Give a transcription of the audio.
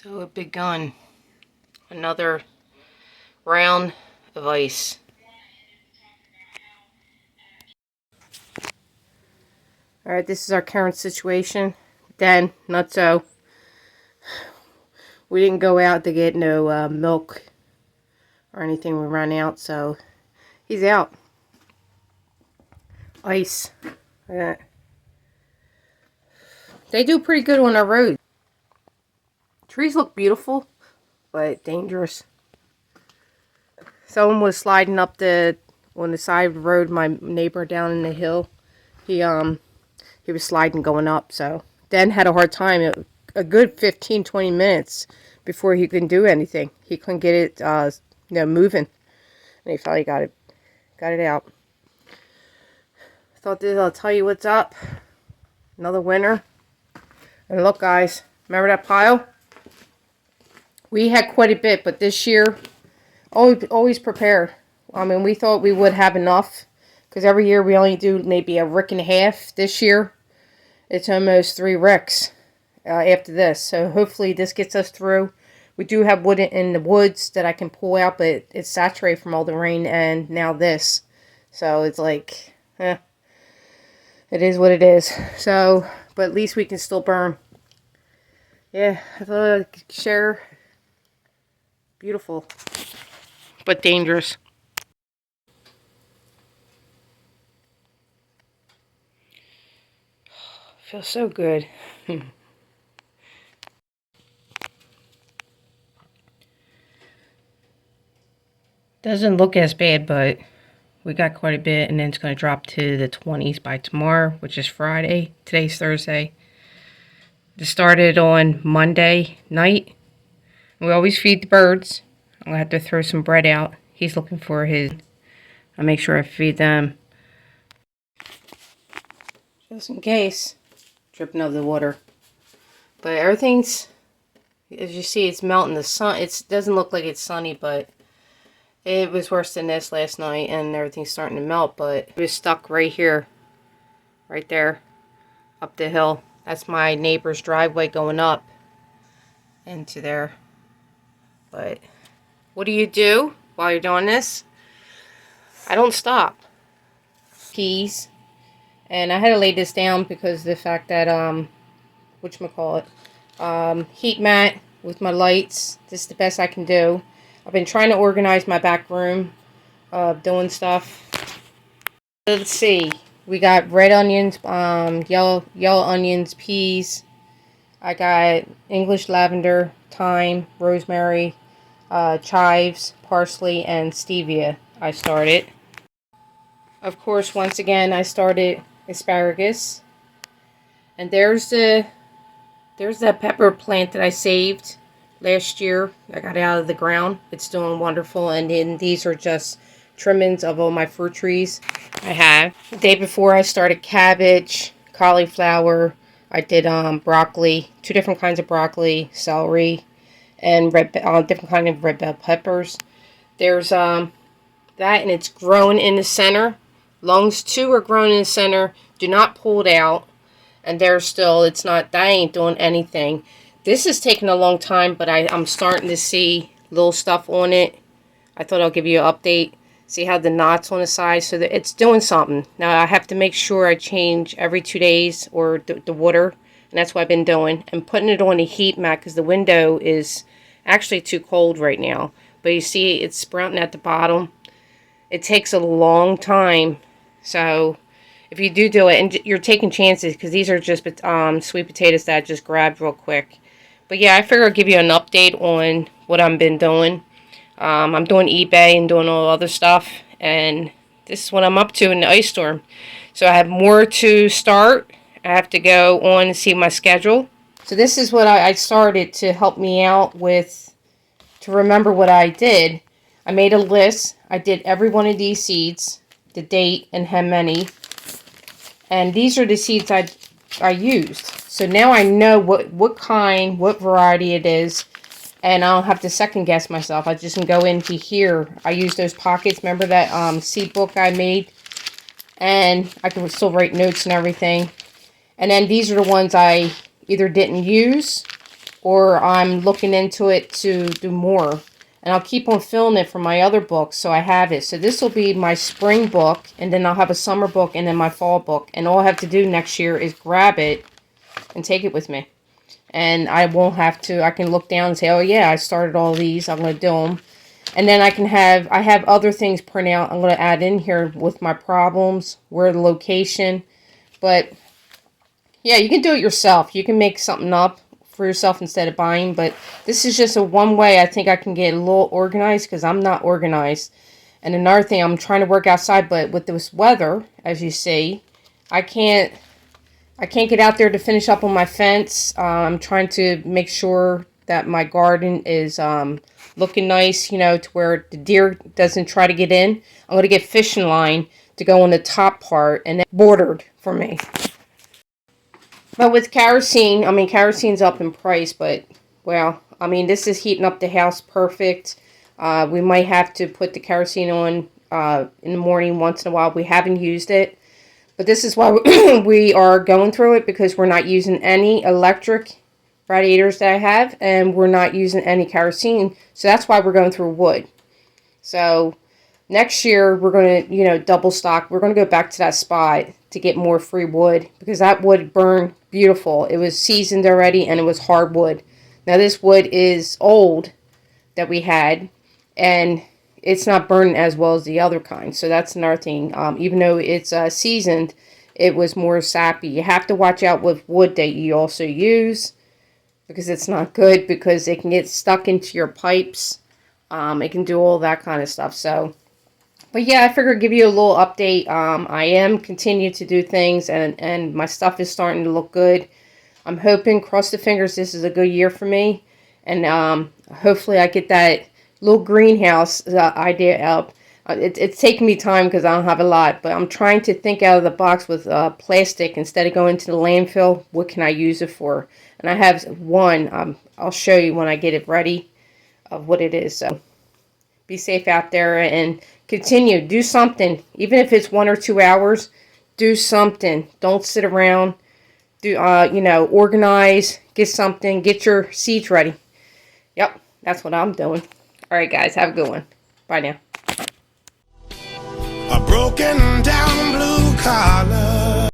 So it begun another round of ice. Alright, this is our current situation. Dan, not so. We didn't go out to get no milk or anything. We ran out, so he's out. Ice. Look at that. They do pretty good on our road. Trees look beautiful, but dangerous. Someone was sliding up on the side of the road. My neighbor down in the hill. He was sliding going up. So Dan had a hard time. A good 15-20 minutes before he could do anything. He couldn't get it moving, and he finally got it out. Thought I'll tell you what's up. Another winter. And look, guys, remember that pile? We had quite a bit, but this year, always prepared. I mean, we thought we would have enough, because every year we only do maybe a rick and a half. This year, it's almost 3 ricks after this. So hopefully this gets us through. We do have wood in the woods that I can pull out, but it's saturated from all the rain and now this. So it's like, it is what it is. So, but at least we can still burn. Yeah, I thought I'd share. Beautiful, but dangerous. Feels so good. Doesn't look as bad, but we got quite a bit, and then it's going to drop to the 20s by tomorrow, which is Friday. Today's Thursday. This started on Monday night. We always feed the birds. I'm going to have to throw some bread out. He's looking for his. I'll make sure I feed them. Just in case. Dripping out the water. But everything's, as you see, it's melting. The sun, it doesn't look like it's sunny, but it was worse than this last night, and everything's starting to melt, but it was stuck right here. Right there. Up the hill. That's my neighbor's driveway going up into there. But what do you do while you're doing this? I don't stop. Peas. And I had to lay this down because of the fact that, whatchamacallit, heat mat with my lights. This is the best I can do. I've been trying to organize my back room, doing stuff. Let's see. We got red onions, yellow onions, peas. I got English lavender, thyme, rosemary, chives, parsley, and stevia. I started. Of course, once again, I started asparagus. And there's that pepper plant that I saved last year. I got it out of the ground. It's doing wonderful. And then these are just trimmings of all my fruit trees I have. The day before I started cabbage, cauliflower. I did broccoli, 2 different kinds of broccoli, celery, and different kind of red bell peppers. There's that, and it's grown in the center. Lungs 2 are grown in the center. Do not pull it out. And there's still, it's not, that ain't doing anything. This is taking a long time, but I'm starting to see little stuff on it. I thought I'll give you an update. See how the knots on the side, so that it's doing something. Now I have to make sure I change every 2 days or the water, and that's what I've been doing. And putting it on a heat mat because the window is actually too cold right now. But you see it's sprouting at the bottom. It takes a long time, so if you do it, and you're taking chances because these are just sweet potatoes that I just grabbed real quick. But yeah, I figure I'll give you an update on what I've been doing. I'm doing eBay and doing all other stuff, and this is what I'm up to in the ice storm. So I have more to start. I have to go on and see my schedule. So this is what I started to help me out with, to remember what I did. I made a list. I did every one of these seeds, the date and how many. And these are the seeds I used. So now I know what kind, what variety it is. And I don't have to second guess myself. I just can go into here. I use those pockets. Remember that seed book I made? And I can still write notes and everything. And then these are the ones I either didn't use or I'm looking into it to do more. And I'll keep on filling it for my other books, so I have it. So this will be my spring book, and then I'll have a summer book, and then my fall book. And all I have to do next year is grab it and take it with me. And I won't have to, I can look down and say, oh yeah, I started all these, I'm going to do them. And then I have other things printed out I'm going to add in here with my problems, where the location. But yeah, you can do it yourself. You can make something up for yourself instead of buying. But this is just a one way I think I can get a little organized, because I'm not organized. And another thing, I'm trying to work outside, but with this weather, as you see, I can't get out there to finish up on my fence. I'm trying to make sure that my garden is looking nice, you know, to where the deer doesn't try to get in. I'm going to get fishing line to go on the top part and then bordered for me. But with kerosene, I mean, kerosene's up in price, but, well, I mean, this is heating up the house perfect. We might have to put the kerosene on in the morning once in a while. We haven't used it. But this is why we are going through it, because we're not using any electric radiators that I have, and we're not using any kerosene. So that's why we're going through wood. So next year, we're going to, you know, double stock. We're going to go back to that spot to get more free wood, because that wood burned beautiful. It was seasoned already, and it was hardwood. Now this wood is old that we had, and it's not burning as well as the other kind. So that's another thing. Even though it's seasoned, it was more sappy. You have to watch out with wood that you also use, because it's not good, because it can get stuck into your pipes. It can do all that kind of stuff. So, but yeah, I figured I'd give you a little update. I am continuing to do things, and my stuff is starting to look good. I'm hoping, cross the fingers, this is a good year for me. And hopefully I get that little greenhouse idea up. It's taking me time because I don't have a lot, but I'm trying to think out of the box with plastic instead of going to the landfill. What can I use it for? And I have one. I'll show you when I get it ready of what it is. So be safe out there and continue. Do something. Even if it's 1 or 2 hours, do something. Don't sit around. Do you know, organize. Get something. Get your seeds ready. Yep, that's what I'm doing. All right, guys, have a good one. Bye now. A broken down blue collar